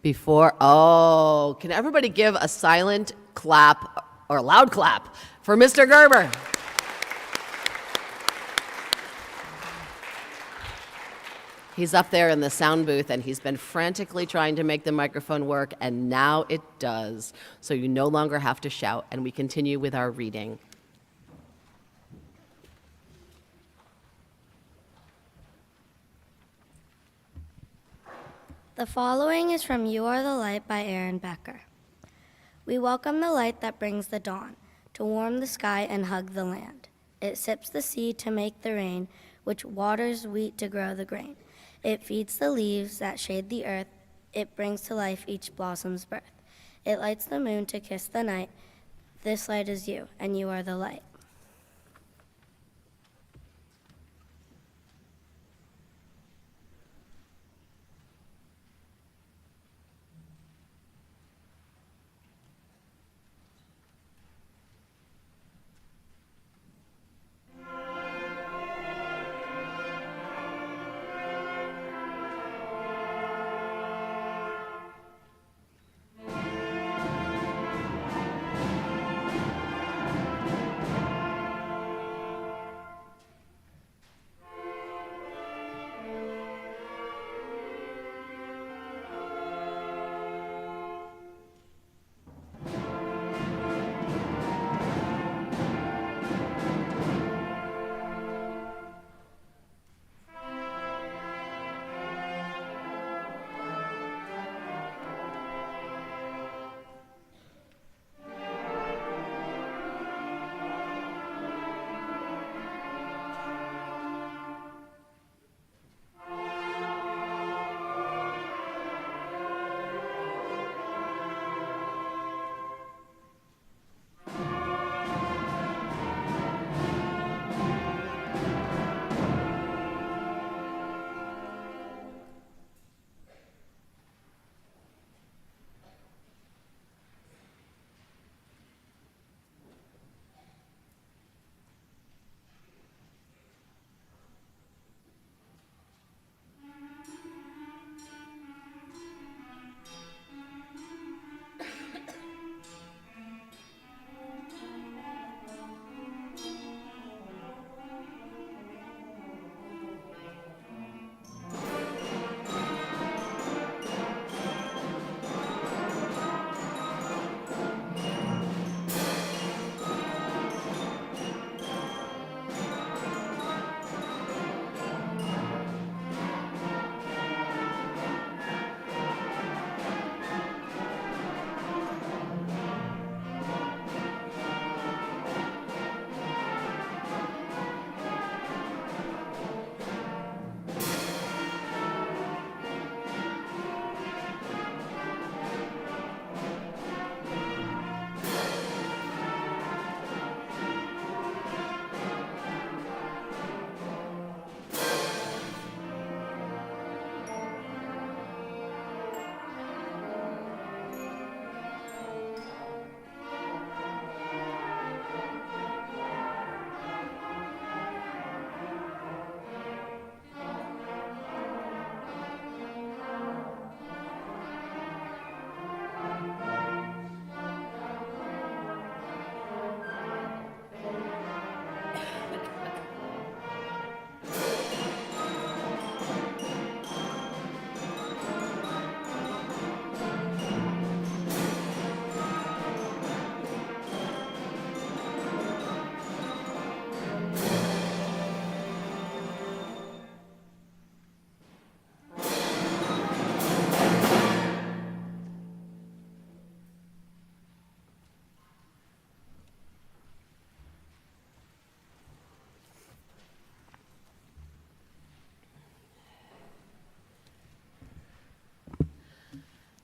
Can everybody give a silent clap or a loud clap for Mr. Gerber? He's up there in the sound booth, and he's been frantically trying to make the microphone work, and now it does. So you no longer have to shout, and we continue with our reading. The following is from You Are the Light by Aaron Becker. We welcome the light that brings the dawn, to warm the sky and hug the land. It sips the sea to make the rain, which waters wheat to grow the grain. It feeds the leaves that shade the earth. It brings to life each blossom's birth. It lights the moon to kiss the night. This light is you, and you are the light.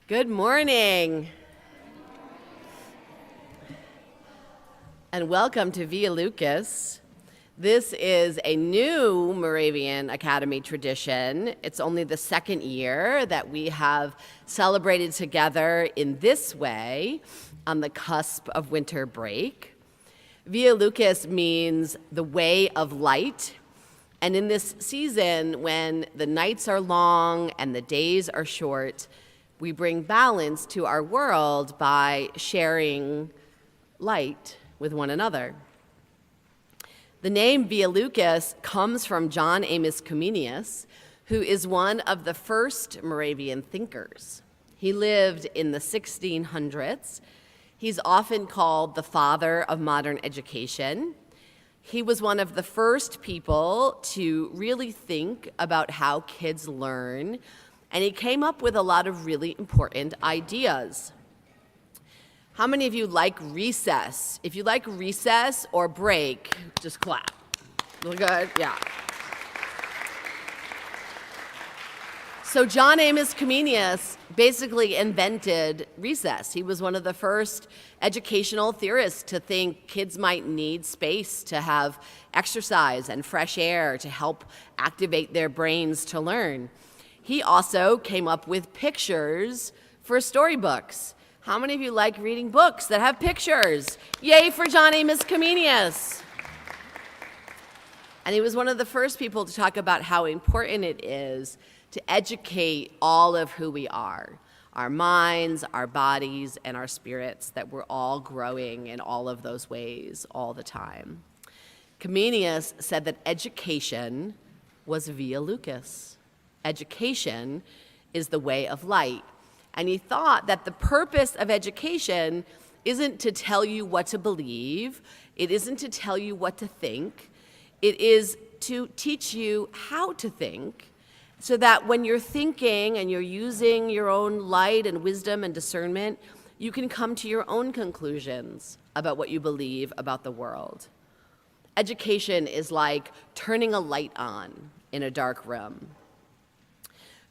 Good morning. And welcome to Via Lucis. This is a new Moravian Academy tradition. It's only the second year that we have celebrated together in this way on the cusp of winter break. Via Lucis means the way of light. And in this season, when the nights are long and the days are short, We bring balance to our world by sharing light with one another. The name Via Lucis comes from John Amos Comenius, who is one of the first Moravian thinkers. He lived in the 1600s. He's often called the father of modern education. He was one of the first people to really think about how kids learn, and he came up with a lot of really important ideas. How many of you like recess? If you like recess or break, just clap. Look good? Yeah. So John Amos Comenius basically invented recess. He was one of the first educational theorists to think kids might need space to have exercise and fresh air to help activate their brains to learn. He also came up with pictures for storybooks. How many of you like reading books that have pictures? Yay for John Amos Comenius. And he was one of the first people to talk about how important it is to educate all of who we are, our minds, our bodies, and our spirits, that we're all growing in all of those ways all the time. Comenius said that education was Via Lucis. Education is the way of light. And he thought that the purpose of education isn't to tell you what to believe, it isn't to tell you what to think, it is to teach you how to think, so that when you're thinking and you're using your own light and wisdom and discernment, you can come to your own conclusions about what you believe about the world. Education is like turning a light on in a dark room.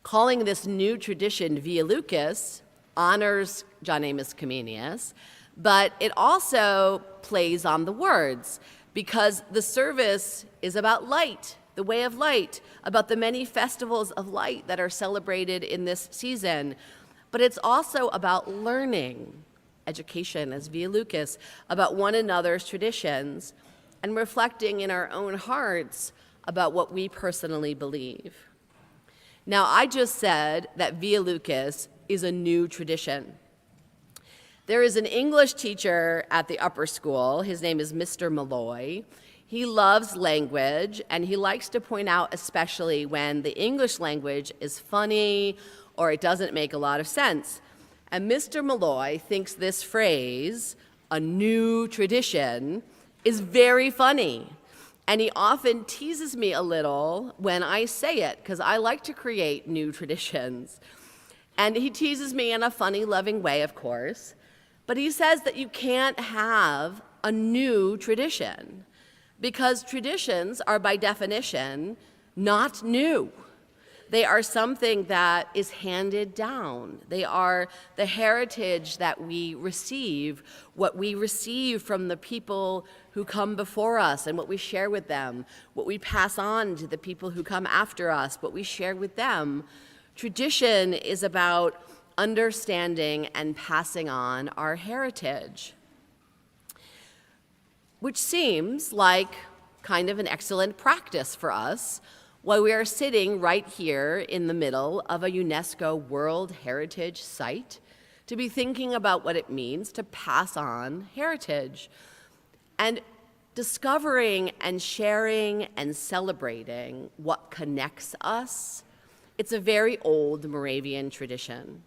Calling this new tradition Via Lucis honors John Amos Comenius, but it also plays on the words, because the service is about light, the way of light, about the many festivals of light that are celebrated in this season. But it's also about learning, education as Via Lucis, about one another's traditions, and reflecting in our own hearts about what we personally believe. Now, I just said that Via Lucis is a new tradition. There is an English teacher at the upper school. His name is Mr. Malloy. He loves language, and he likes to point out especially when the English language is funny or it doesn't make a lot of sense. And Mr. Malloy thinks this phrase, a new tradition, is very funny. And he often teases me a little when I say it, because I like to create new traditions. And he teases me in a funny, loving way, of course. But he says that you can't have a new tradition, because traditions are, by definition, not new. They are something that is handed down. They are the heritage that we receive, what we receive from the people who come before us and what we share with them, what we pass on to the people who come after us, what we share with them. Tradition is about understanding and passing on our heritage, which seems like kind of an excellent practice for us while we are sitting right here in the middle of a UNESCO World Heritage Site, to be thinking about what it means to pass on heritage and discovering and sharing and celebrating what connects us. It's a very old Moravian tradition.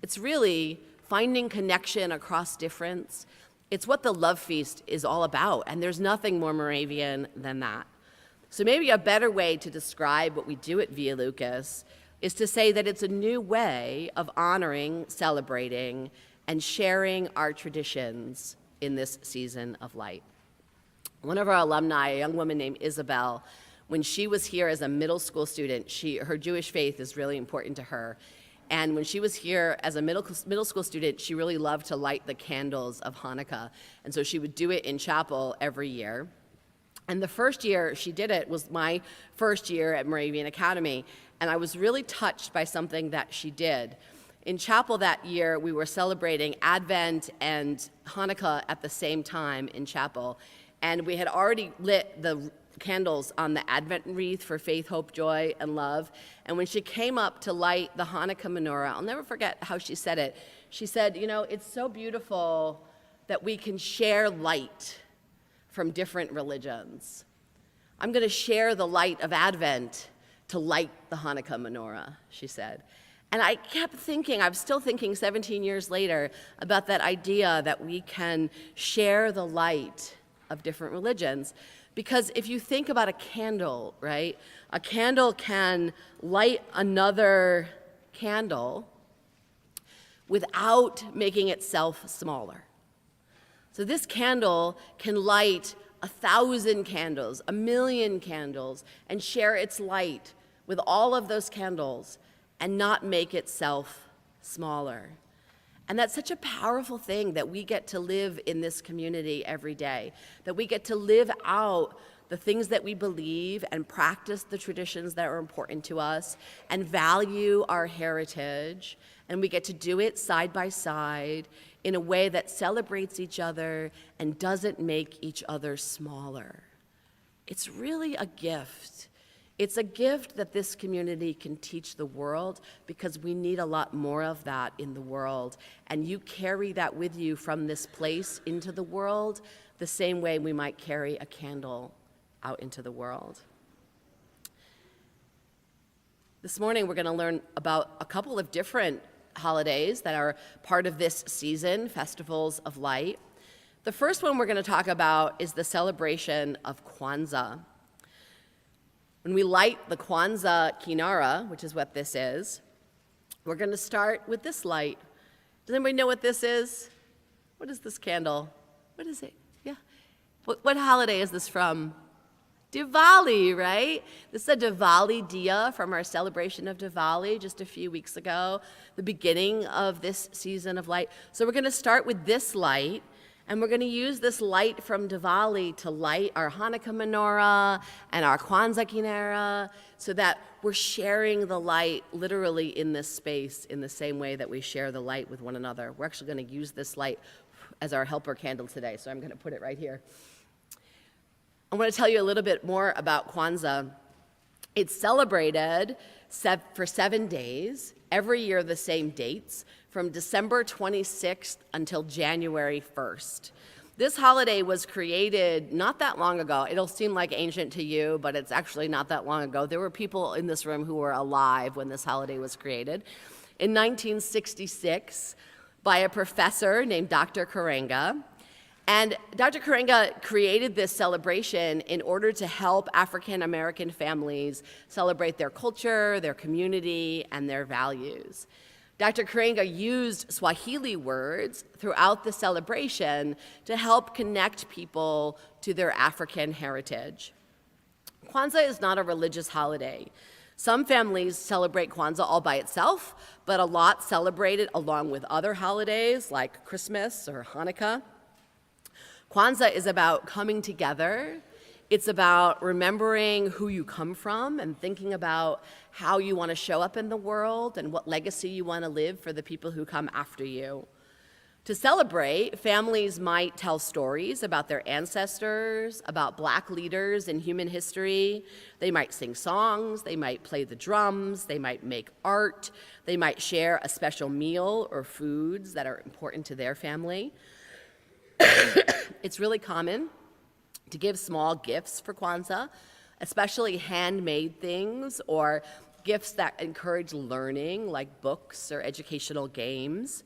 It's really finding connection across difference. It's what the Love Feast is all about, and there's nothing more Moravian than that. So maybe a better way to describe what we do at Via Lucis is to say that it's a new way of honoring, celebrating, and sharing our traditions in this season of light. One of our alumni, a young woman named Isabel, when she was here as a middle school student, her Jewish faith is really important to her. And when she was here as a middle school student, she really loved to light the candles of Hanukkah. And so she would do it in chapel every year. And the first year she did it was my first year at Moravian Academy. And I was really touched by something that she did. In chapel that year, we were celebrating Advent and Hanukkah at the same time in chapel. And we had already lit the candles on the Advent wreath for faith, hope, joy, and love. And when she came up to light the Hanukkah menorah, I'll never forget how she said it. She said, you know, it's so beautiful that we can share light from different religions. I'm going to share the light of Advent to light the Hanukkah menorah, she said. And I kept thinking, I'm still thinking 17 years later about that idea that we can share the light of different religions. Because if you think about a candle, right? A candle can light another candle without making itself smaller. So this candle can light 1,000 candles, 1,000,000 candles, and share its light with all of those candles and not make itself smaller. And that's such a powerful thing that we get to live in this community every day, that we get to live out the things that we believe and practice the traditions that are important to us and value our heritage. And we get to do it side by side in a way that celebrates each other and doesn't make each other smaller. It's really a gift. It's a gift that this community can teach the world because we need a lot more of that in the world. And you carry that with you from this place into the world the same way we might carry a candle out into the world. This morning, we're going to learn about a couple of different holidays that are part of this season, Festivals of Light. The first one we're going to talk about is the celebration of Kwanzaa. When we light the Kwanzaa kinara, which is what this is, we're going to start with this light. Does anybody know what this is? What is this candle? What is it? Yeah. What holiday is this from? Diwali, right? This is a Diwali diya from our celebration of Diwali just a few weeks ago, the beginning of this season of light. So we're going to start with this light, and we're going to use this light from Diwali to light our Hanukkah menorah and our Kwanzaa kinara so that we're sharing the light literally in this space in the same way that we share the light with one another. We're actually going to use this light as our helper candle today, so I'm going to put it right here. I want to tell you a little bit more about Kwanzaa. It's celebrated for 7 days, every year the same dates, from December 26th until January 1st. This holiday was created not that long ago. It'll seem like ancient to you, but it's actually not that long ago. There were people in this room who were alive when this holiday was created. In 1966, by a professor named Dr. Karenga. And Dr. Karenga created this celebration in order to help African American families celebrate their culture, their community, and their values. Dr. Karenga used Swahili words throughout the celebration to help connect people to their African heritage. Kwanzaa is not a religious holiday. Some families celebrate Kwanzaa all by itself, but a lot celebrate it along with other holidays like Christmas or Hanukkah. Kwanzaa is about coming together. It's about remembering who you come from and thinking about how you want to show up in the world and what legacy you want to live for the people who come after you. To celebrate, families might tell stories about their ancestors, about Black leaders in human history. They might sing songs, they might play the drums, they might make art, they might share a special meal or foods that are important to their family. It's really common to give small gifts for Kwanzaa, especially handmade things or gifts that encourage learning, like books or educational games.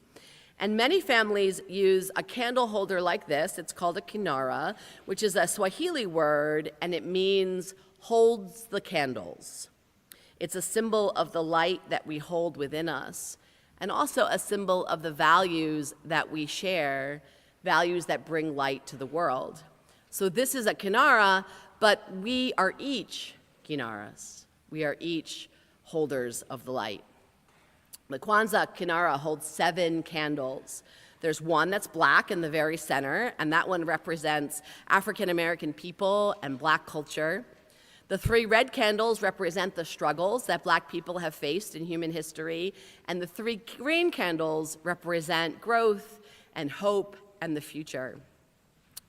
And many families use a candle holder like this. It's called a kinara, which is a Swahili word, and it means holds the candles. It's a symbol of the light that we hold within us, and also a symbol of the values that we share, values that bring light to the world. So this is a kinara, but we are each kinaras. We are each holders of the light. The Kwanzaa kinara holds 7 candles. There's one that's black in the very center, and that one represents African American people and Black culture. The 3 red candles represent the struggles that Black people have faced in human history, and the 3 green candles represent growth and hope and the future.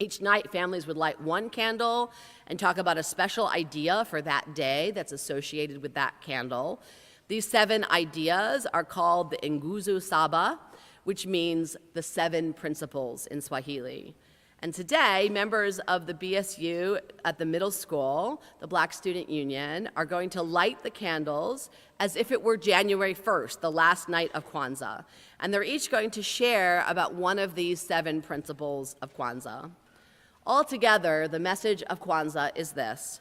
Each night, families would light one candle and talk about a special idea for that day that's associated with that candle. These 7 ideas are called the Nguzo Saba, which means the 7 principles in Swahili. And today, members of the BSU at the middle school, the Black Student Union, are going to light the candles as if it were January 1st, the last night of Kwanzaa. And they're each going to share about one of these 7 principles of Kwanzaa. Altogether, the message of Kwanzaa is this: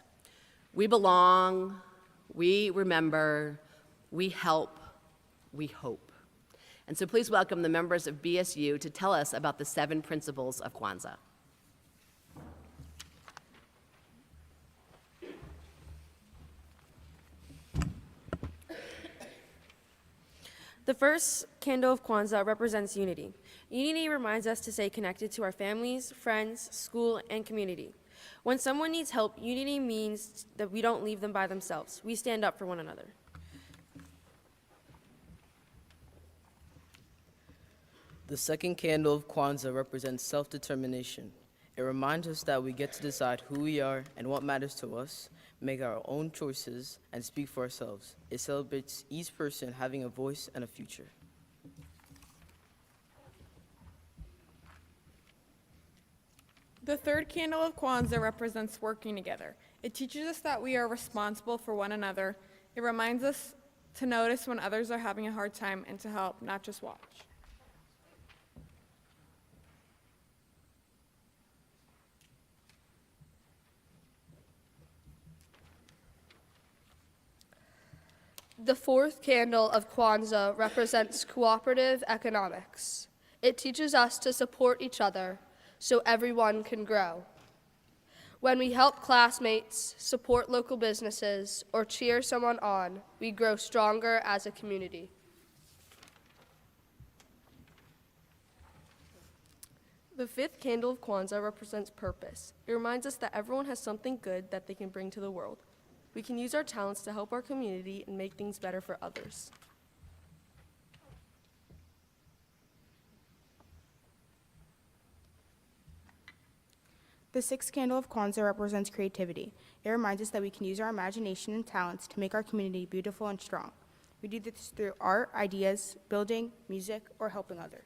we belong, we remember, we help, we hope. And so please welcome the members of BSU to tell us about the 7 principles of Kwanzaa. The first candle of Kwanzaa represents unity. Unity reminds us to stay connected to our families, friends, school, and community. When someone needs help, unity means that we don't leave them by themselves. We stand up for one another. The second candle of Kwanzaa represents self-determination. It reminds us that we get to decide who we are and what matters to us, make our own choices, and speak for ourselves. It celebrates each person having a voice and a future. The third candle of Kwanzaa represents working together. It teaches us that we are responsible for one another. It reminds us to notice when others are having a hard time and to help, not just watch. The fourth candle of Kwanzaa represents cooperative economics. It teaches us to support each other so everyone can grow. When we help classmates, support local businesses, or cheer someone on, we grow stronger as a community. The fifth candle of Kwanzaa represents purpose. It reminds us that everyone has something good that they can bring to the world. We can use our talents to help our community and make things better for others. The sixth candle of Kwanzaa represents creativity. It reminds us that we can use our imagination and talents to make our community beautiful and strong. We do this through art, ideas, building, music, or helping others.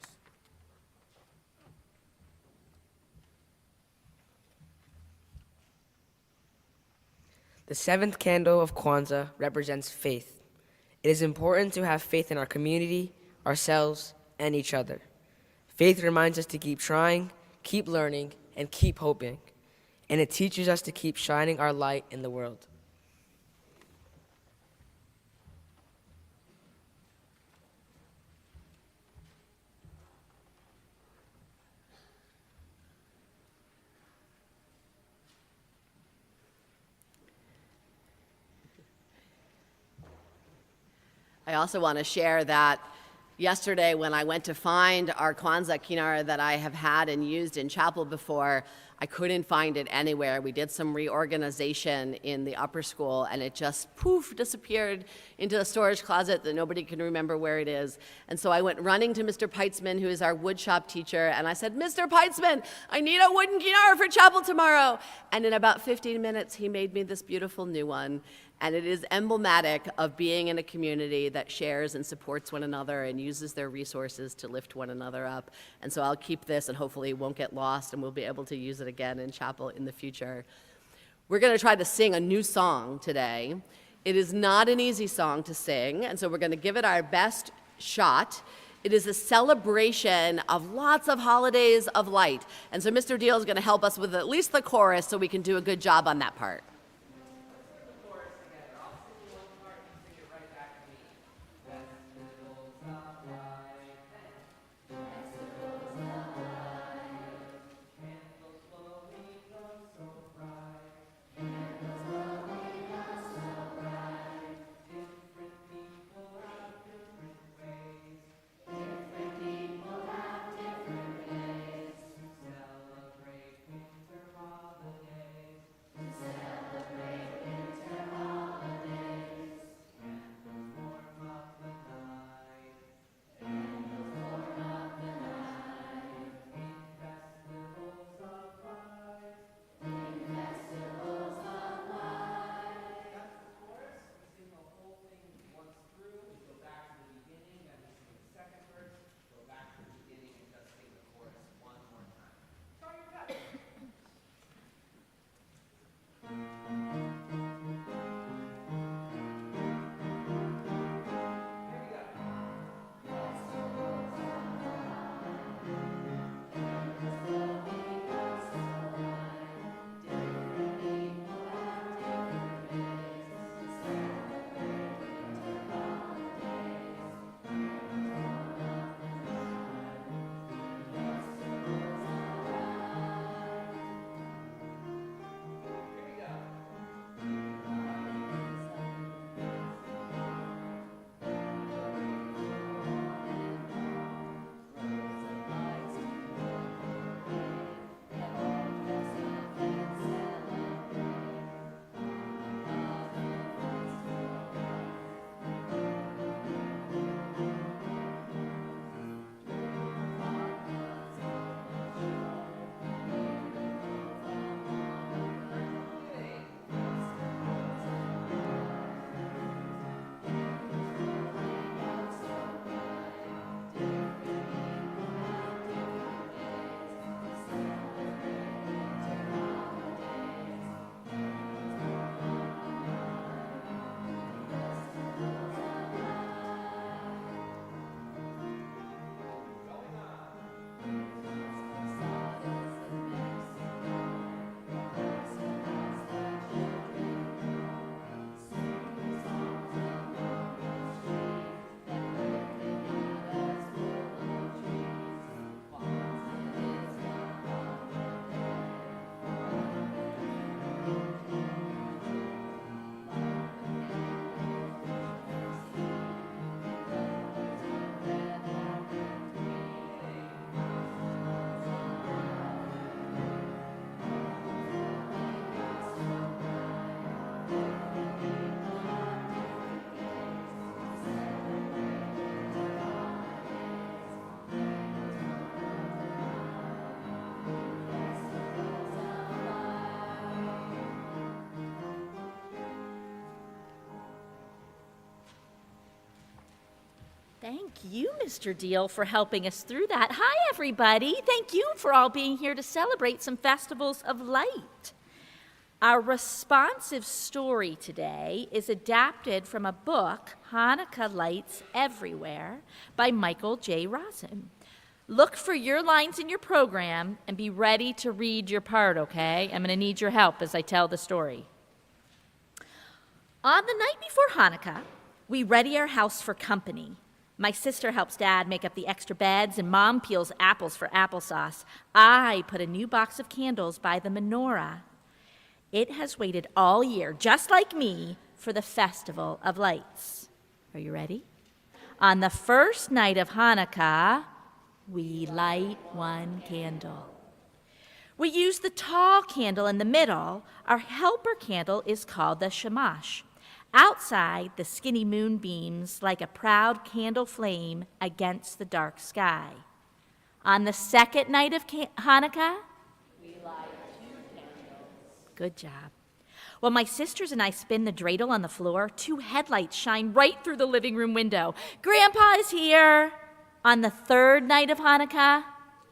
The seventh candle of Kwanzaa represents faith. It is important to have faith in our community, ourselves, and each other. Faith reminds us to keep trying, keep learning, and keep hoping. And it teaches us to keep shining our light in the world. I also want to share that yesterday when I went to find our Kwanzaa kinara that I have had and used in chapel before, I couldn't find it anywhere. We did some reorganization in the upper school and it just poof disappeared into the storage closet that nobody can remember where it is. And so I went running to Mr. Peitzman, who is our woodshop teacher, and I said, "Mr. Peitzman, I need a wooden kinara for chapel tomorrow." And in about 15 minutes, he made me this beautiful new one. And it is emblematic of being in a community that shares and supports one another and uses their resources to lift one another up. And so I'll keep this and hopefully it won't get lost and we'll be able to use it again in chapel in the future. We're going to try to sing a new song today. It is not an easy song to sing, and so we're going to give it our best shot. It is a celebration of lots of holidays of light. And so Mr. Deal is going to help us with at least the chorus so we can do a good job on that part. Thank you, Mr. Deal, for helping us through that. Hi, everybody. Thank you for all being here to celebrate some festivals of light. Our responsive story today is adapted from a book, Hanukkah Lights Everywhere, by Michael J. Rosen. Look for your lines in your program and be ready to read your part, okay? I'm going to need your help as I tell the story. On the night before Hanukkah, we ready our house for company. My sister helps Dad make up the extra beds, and Mom peels apples for applesauce. I put a new box of candles by the menorah. It has waited all year, just like me, for the Festival of Lights. Are you ready? On the first night of Hanukkah, we light one candle. We use the tall candle in the middle. Our helper candle is called the shamash. Outside, the skinny moon beams like a proud candle flame against the dark sky. On the second night of Hanukkah, we light 2 candles. Good job. While my sisters and I spin the dreidel on the floor, 2 headlights shine right through the living room window. Grandpa is here. On the third night of Hanukkah,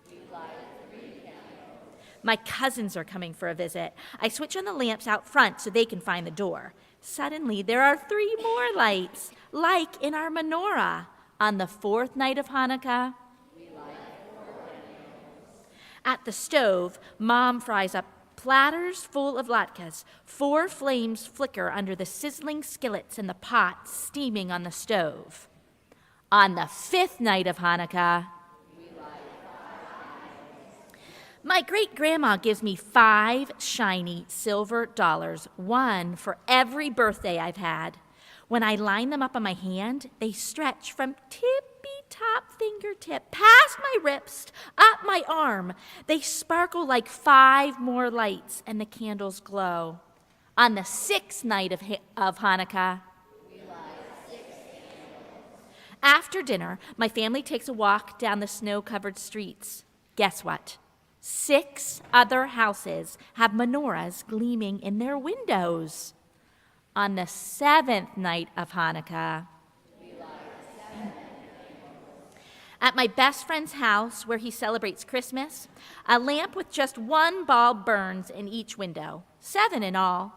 we light 3 candles. My cousins are coming for a visit. I switch on the lamps out front so they can find the door. Suddenly, there are 3 more lights, like in our menorah. On the 4th night of Hanukkah, we light 4 candles. At the stove, Mom fries up platters full of latkes. 4 flames flicker under the sizzling skillets and the pot steaming on the stove. On the 5th night of Hanukkah, we light 5 candles. My great-grandma gives me 5 shiny silver dollars, 1 for every birthday I've had. When I line them up on my hand, they stretch from tippy-top fingertip past my wrist, up my arm. They sparkle like 5 more lights, and the candles glow. On the 6th night of Hanukkah, after dinner, my family takes a walk down the snow-covered streets. Guess what? 6 other houses have menorahs gleaming in their windows. On the 7th night of Hanukkah, at my best friend's house, where he celebrates Christmas, a lamp with just 1 bulb burns in each window, 7 in all,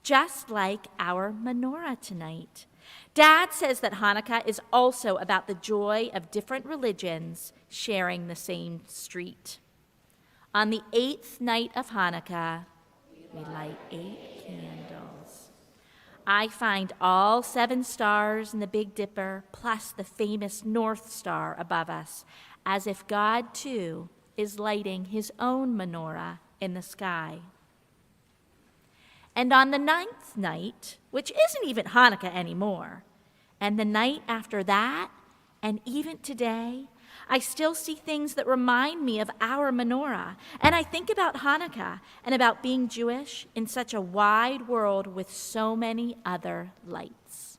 just like our menorah tonight. Dad says that Hanukkah is also about the joy of different religions sharing the same street. On the 8th night of Hanukkah, we light 8 candles. I find all 7 stars in the Big Dipper, plus the famous North Star above us, as if God, too, is lighting his own menorah in the sky. And on the 9th night, which isn't even Hanukkah anymore, and the night after that, and even today, I still see things that remind me of our menorah. And I think about Hanukkah and about being Jewish in such a wide world with so many other lights.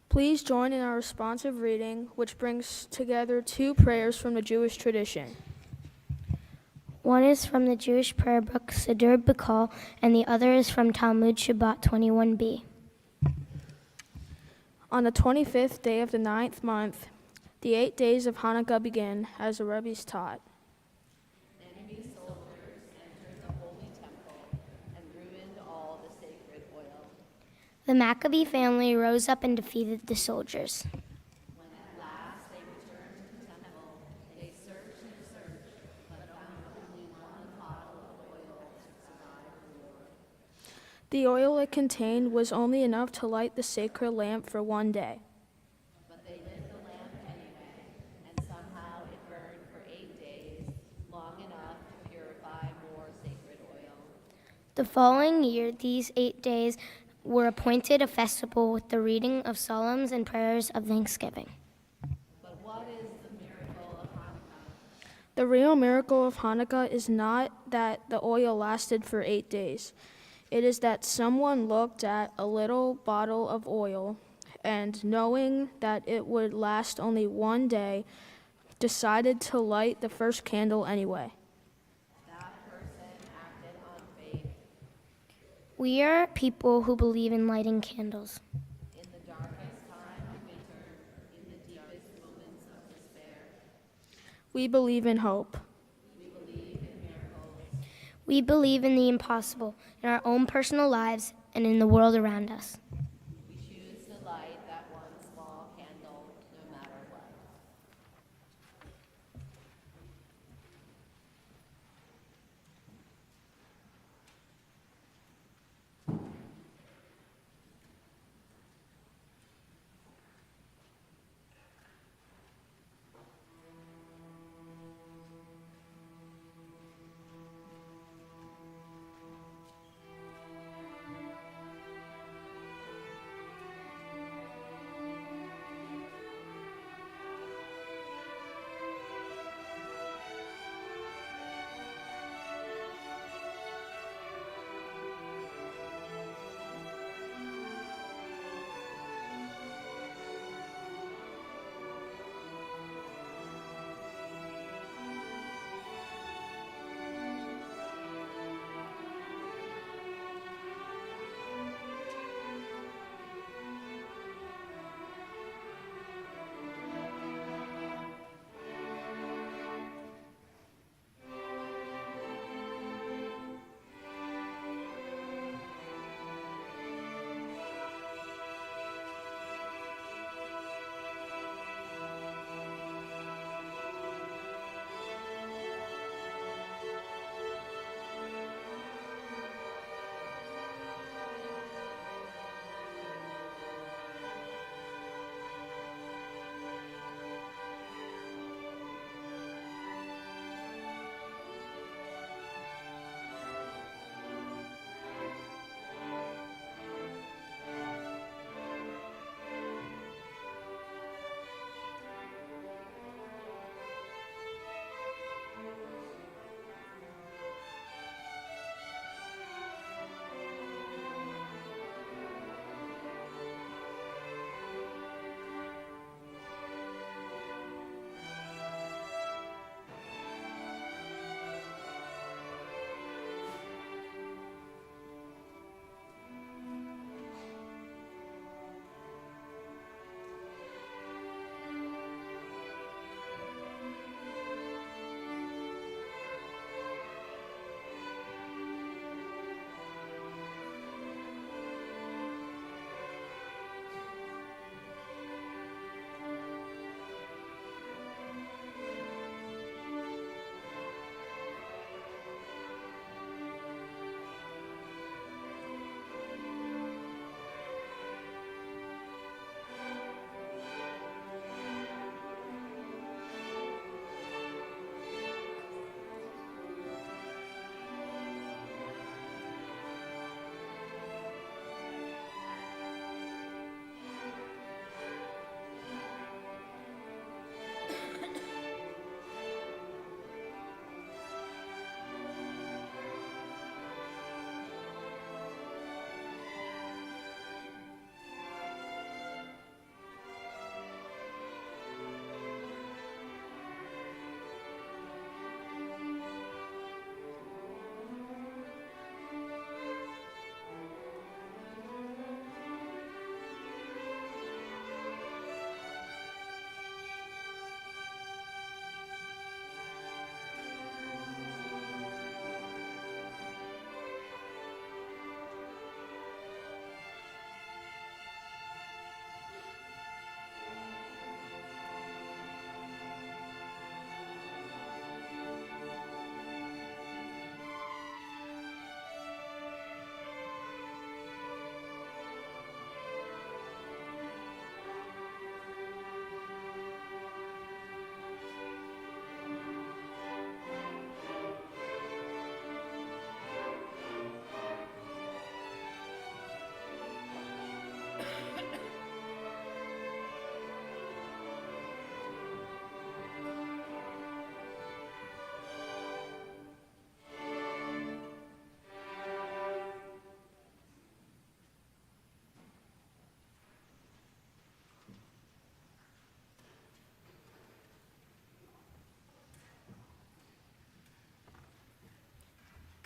Please join in our responsive reading, which brings together two prayers from the Jewish tradition. One is from the Jewish prayer book Siddur B'Kol, and the other is from Talmud Shabbat 21b. On the 25th day of the 9th month, the 8 days of Hanukkah begin, as the rabbis taught. Enemy soldiers entered the holy temple and ruined all the sacred oil. The Maccabee family rose up and defeated the soldiers. When at last they returned to the temple, they searched and searched, but found only one bottle of oil to survive the war. The oil it contained was only enough to light the sacred lamp for one day. But they lit the lamp anyway, and somehow it burned for 8 days, long enough to purify more sacred oil. The following year, these 8 days were appointed a festival with the reading of psalms and prayers of thanksgiving. But what is the miracle of Hanukkah? The real miracle of Hanukkah is not that the oil lasted for 8 days. It is that someone looked at a little bottle of oil and, knowing that it would last only one day, decided to light the first candle anyway. That person acted on faith. We are people who believe in lighting candles. In the darkest time of winter, in the deepest moments of despair, We believe in hope. We believe in the impossible in our own personal lives and in the world around us. we choose to light that one small candle no matter what.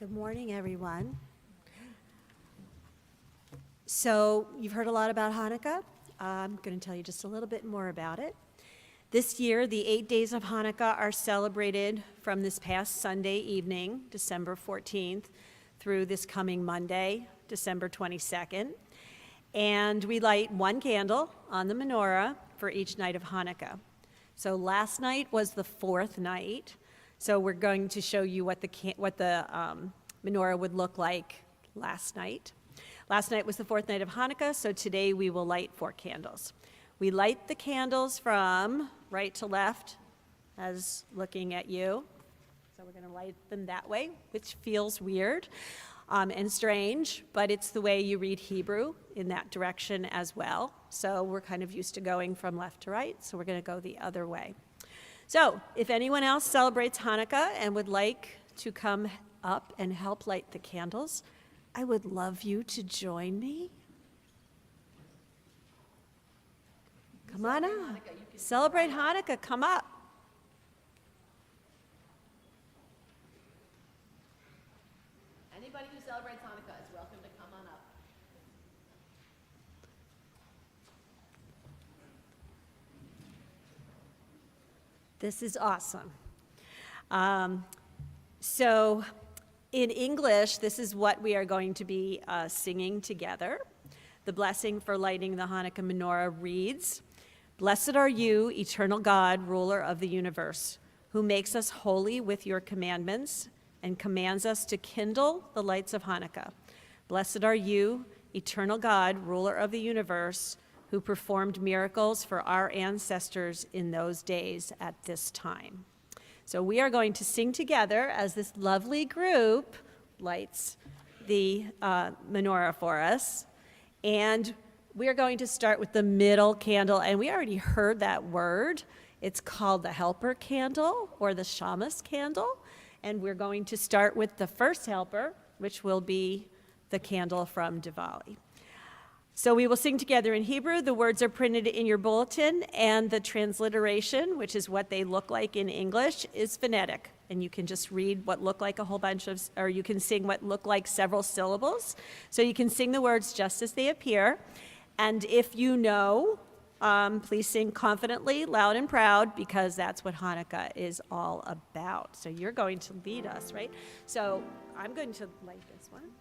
Good morning, everyone. So you've heard a lot about Hanukkah. I'm going to tell you just a little bit more about it. This year, the 8 days of Hanukkah are celebrated from this past Sunday evening, December 14th, through this coming Monday, December 22nd. And we light one candle on the menorah for each night of Hanukkah. So last night was the fourth night. So we're going to show you what the menorah would look like last night. Last night was the fourth night of Hanukkah, so today we will light 4 candles. We light the candles from right to left, as looking at you. So we're going to light them that way, which feels weird and strange, but it's the way you read Hebrew in that direction as well. So we're kind of used to going from left to right, so we're going to go the other way. So if anyone else celebrates Hanukkah and would like to come up and help light the candles, I would love you to join me. Come on up. Celebrate Hanukkah. Come up. Anybody who celebrates Hanukkah is welcome to come on up. This is awesome. So in English, this is what we are going to be singing together. The blessing for lighting the Hanukkah menorah reads, "Blessed are you, eternal God, ruler of the universe, who makes us holy with your commandments and commands us to kindle the lights of Hanukkah. Blessed are you, eternal God, ruler of the universe, who performed miracles for our ancestors in those days at this time." So we are going to sing together as this lovely group lights the menorah for us. And we are going to start with the middle candle, and we already heard that word. It's called the helper candle or the shamus candle. And we're going to start with the first helper, which will be the candle from Diwali. So we will sing together in Hebrew. The words are printed in your bulletin, and the transliteration, which is what they look like in English, is phonetic. And you can just read what look like a whole bunch of, or you can sing what look like several syllables. So you can sing the words just as they appear. And if you know, please sing confidently, loud and proud, because that's what Hanukkah is all about. So you're going to lead us, right? So I'm going to light this one.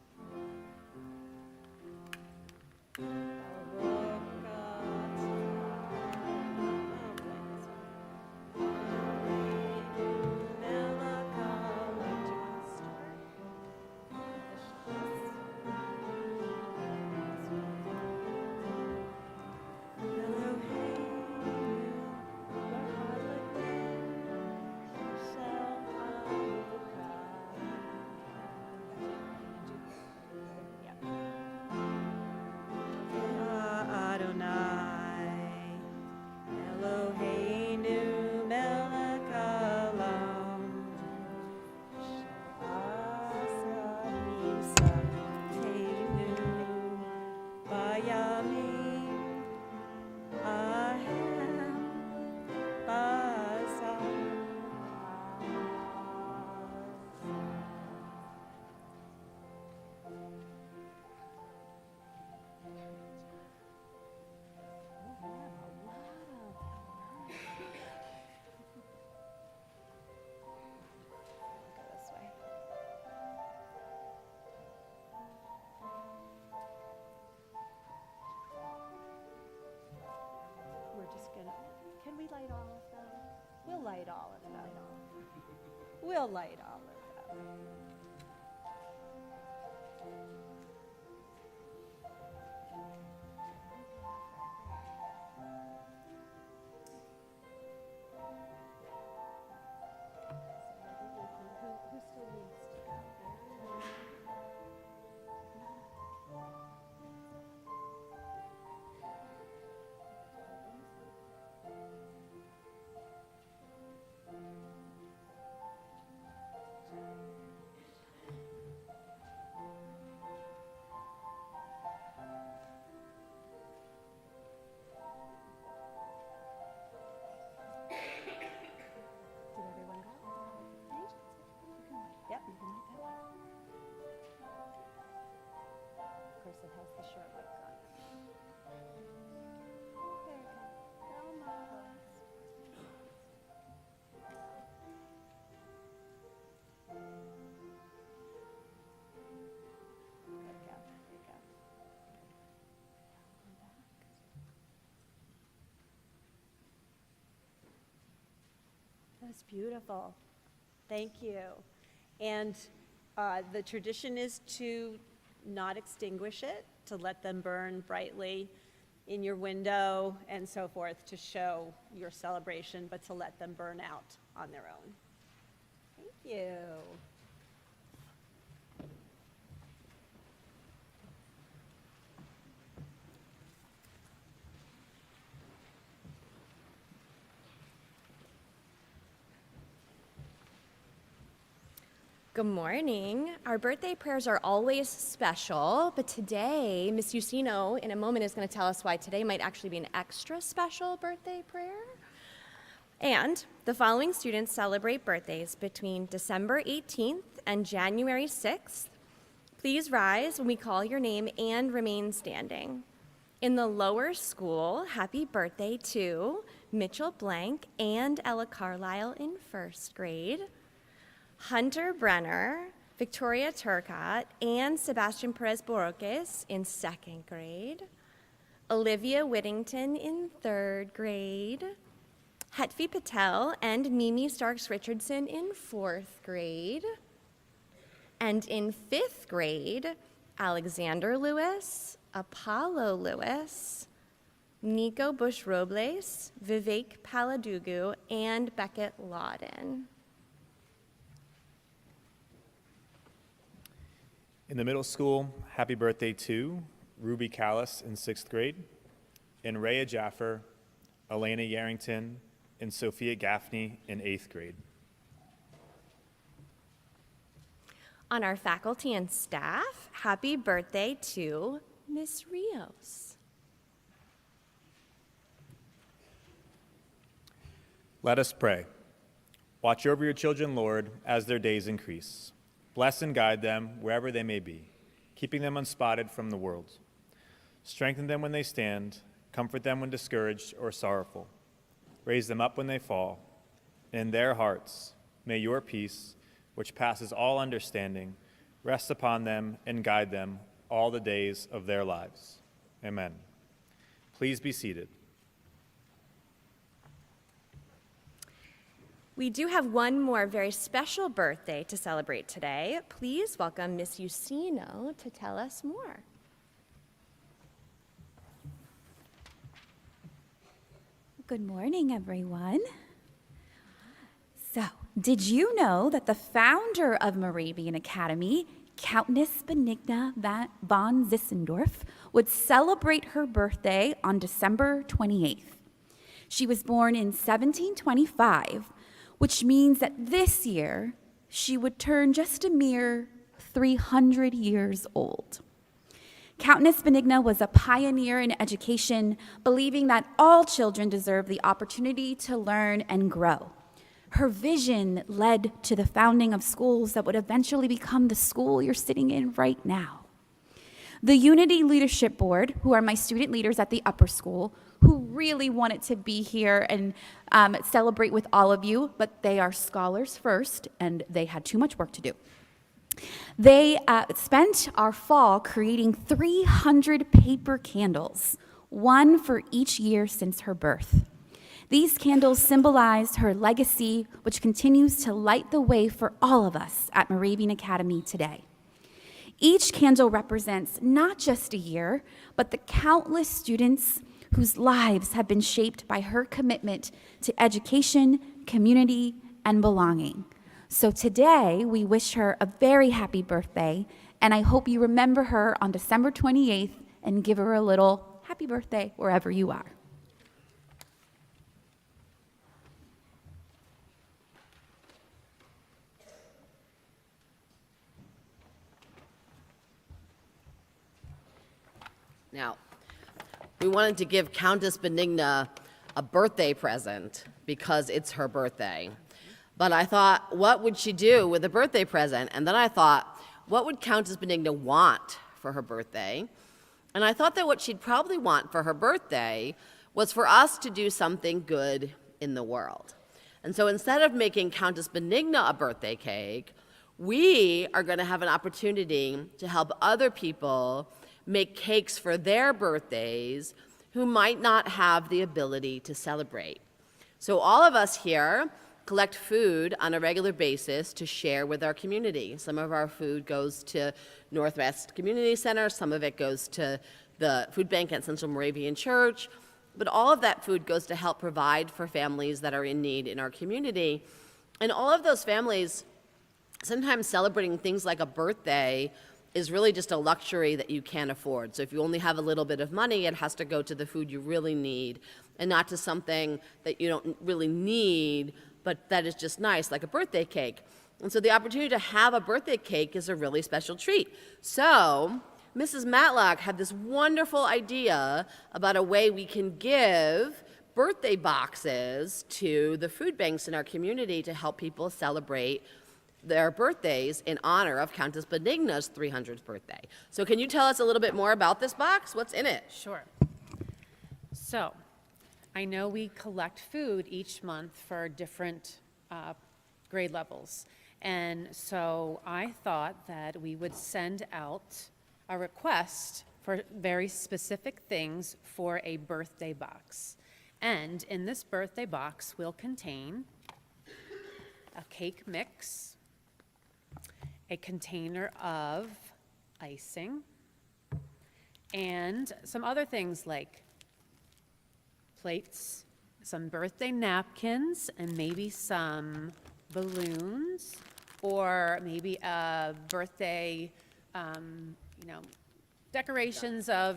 Can we light all of them? We'll light all of them. We'll light all of them. Who still needs to go? was beautiful. Thank you. And the tradition is to not extinguish it, to let them burn brightly in your window and so forth to show your celebration, but to let them burn out on their own. Thank you. Good morning. Our birthday prayers are always special, but today, Miss Usino, in a moment, is going to tell us why today might actually be an extra special birthday prayer. And the following students celebrate birthdays between December 18th and January 6th. Please rise when we call your name and remain standing. In the lower school, happy birthday to Mitchell Blank and Ella Carlisle in first grade. Hunter Brenner, Victoria Turcott, and Sebastian Perez Boroques in second grade. Olivia Whittington in third grade. Hetfi Patel and Mimi Starks Richardson in fourth grade. And in fifth grade, Alexander Lewis, Apollo Lewis, Nico Bush Robles, Vivek Paladugu, and Beckett Lawden. In the middle school, happy birthday to Ruby Callis in 6th grade, and Rhea Jaffer, Elena Yarrington, and Sophia Gaffney in 8th grade. On our faculty and staff, happy birthday to Miss Rios. Let us pray. Watch over your children, Lord, as their days increase. Bless and guide them wherever they may be, keeping them unspotted from the world. Strengthen them when they stand, comfort them when discouraged or sorrowful. Raise them up when they fall. In their hearts, may your peace, which passes all understanding, rest upon them and guide them all the days of their lives. Amen. Please be seated. We do have one more very special birthday to celebrate today. Please welcome Miss Usino to tell us more. Good morning, everyone. So, did you know that the founder of Moravian Academy, Countess Benigna von Zissendorf, would celebrate her birthday on December 28th? She was born in 1725, which means that this year she would turn just a mere 300 years old. Countess Benigna was a pioneer in education, believing that all children deserve the opportunity to learn and grow. Her vision led to the founding of schools that would eventually become the school you're sitting in right now. The Unity Leadership Board, who are my student leaders at the upper school, who really wanted to be here and celebrate with all of you, but they are scholars first, and they had too much work to do. They spent our fall creating 300 paper candles, one for each year since her birth. These candles symbolized her legacy, which continues to light the way for all of us at Moravian Academy today. Each candle represents not just a year, but the countless students whose lives have been shaped by her commitment to education, community, and belonging. So today, we wish her a very happy birthday, and I hope you remember her on December 28th and give her a little happy birthday wherever you are. Now, we wanted to give Countess Benigna a birthday present because it's her birthday. But I thought, what would she do with a birthday present? And then I thought, what would Countess Benigna want for her birthday? And I thought that what she'd probably want for her birthday was for us to do something good in the world. And so instead of making Countess Benigna a birthday cake, we are going to have an opportunity to help other people make cakes for their birthdays who might not have the ability to celebrate. So all of us here collect food on a regular basis to share with our community. Some of our food goes to Northwest Community Center, some of it goes to the food bank at Central Moravian Church, but all of that food goes to help provide for families that are in need in our community. And all of those families, sometimes celebrating things like a birthday is really just a luxury that you can't afford. So if you only have a little bit of money, it has to go to the food you really need and not to something that you don't really need, but that is just nice, like a birthday cake. And so the opportunity to have a birthday cake is a really special treat. So Mrs. Matlock had this wonderful idea about a way we can give birthday boxes to the food banks in our community to help people celebrate their birthdays in honor of Countess Benigna's 300th birthday. So can you tell us a little bit more about this box? What's in it? Sure. So, I know we collect food each month for different grade levels. And so I thought that we would send out a request for very specific things for a birthday box. And in this birthday box will contain a cake mix, a container of icing, and some other things like plates, some birthday napkins, and maybe some balloons, or maybe a birthday, decorations of,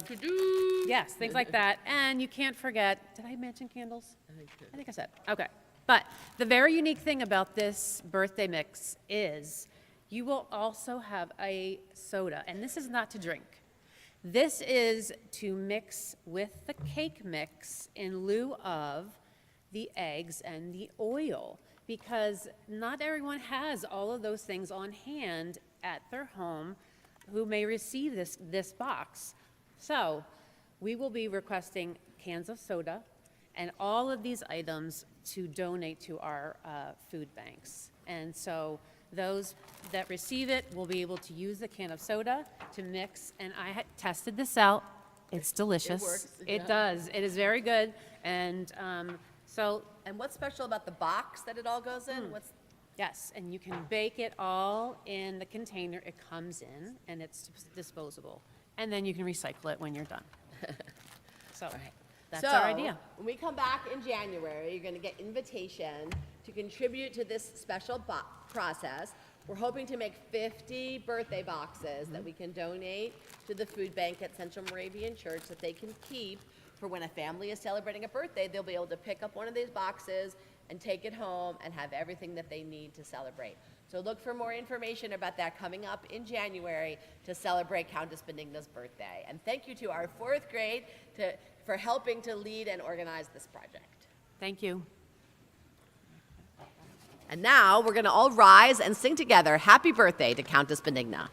yes, things like that. And you can't forget, did I mention candles? I think I said, okay. But the very unique thing about this birthday mix is you will also have a soda, and this is not to drink. This is to mix with the cake mix in lieu of the eggs and the oil, because not everyone has all of those things on hand at their home who may receive this box. So we will be requesting cans of soda and all of these items to donate to our food banks. And so those that receive it will be able to use the can of soda to mix. And I had tested this out. It's delicious. It works. It does. It is very good. And And what's special about the box that it all goes in? yes, and you can bake it all in the container it comes in, and it's disposable. And then you can recycle it when you're done. So that's our idea. When we come back in January, you're going to get invitation to contribute to this special process. We're hoping to make 50 birthday boxes that we can donate to the food bank at Central Moravian Church that they can keep for when a family is celebrating a birthday. They'll be able to pick up one of these boxes and take it home and have everything that they need to celebrate. So look for more information about that coming up in January to celebrate Countess Benigna's birthday. And thank you to our 4th grade for helping to lead and organize this project. Thank you. And now we're going to all rise and sing together Happy Birthday to Countess Benigna.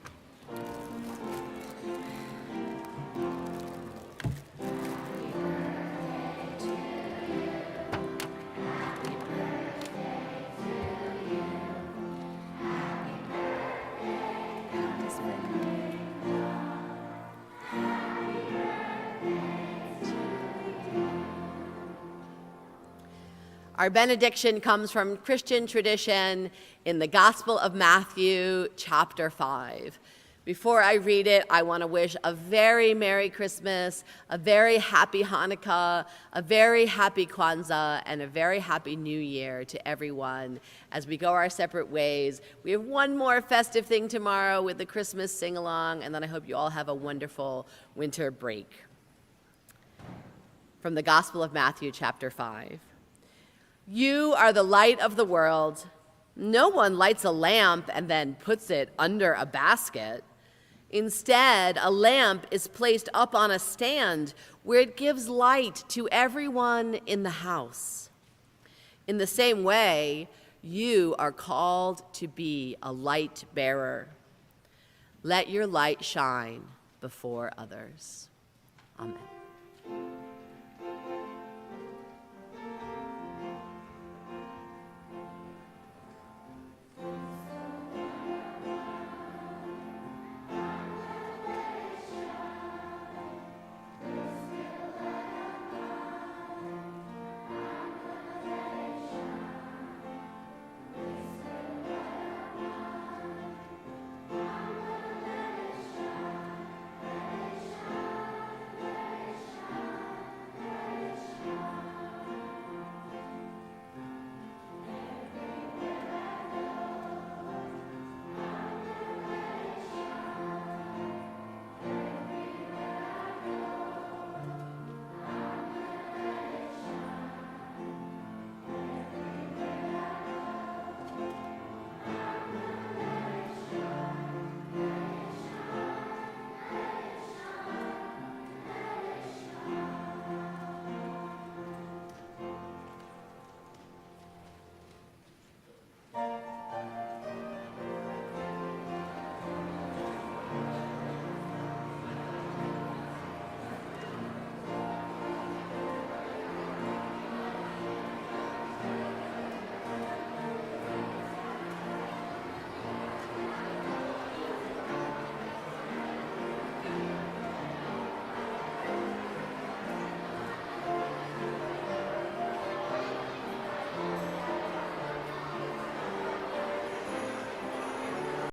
Our benediction comes from Christian tradition in the Gospel of Matthew, chapter 5. Before I read it, I want to wish a very Merry Christmas, a very Happy Hanukkah, a very Happy Kwanzaa, and a very Happy New Year to everyone as we go our separate ways. We have one more festive thing tomorrow with the Christmas sing-along, and then I hope you all have a wonderful winter break. From the Gospel of Matthew, chapter 5. You are the light of the world. No one lights a lamp and then puts it under a basket. Instead, a lamp is placed up on a stand where it gives light to everyone in the house. In the same way, you are called to be a light bearer. Let your light shine before others. Amen.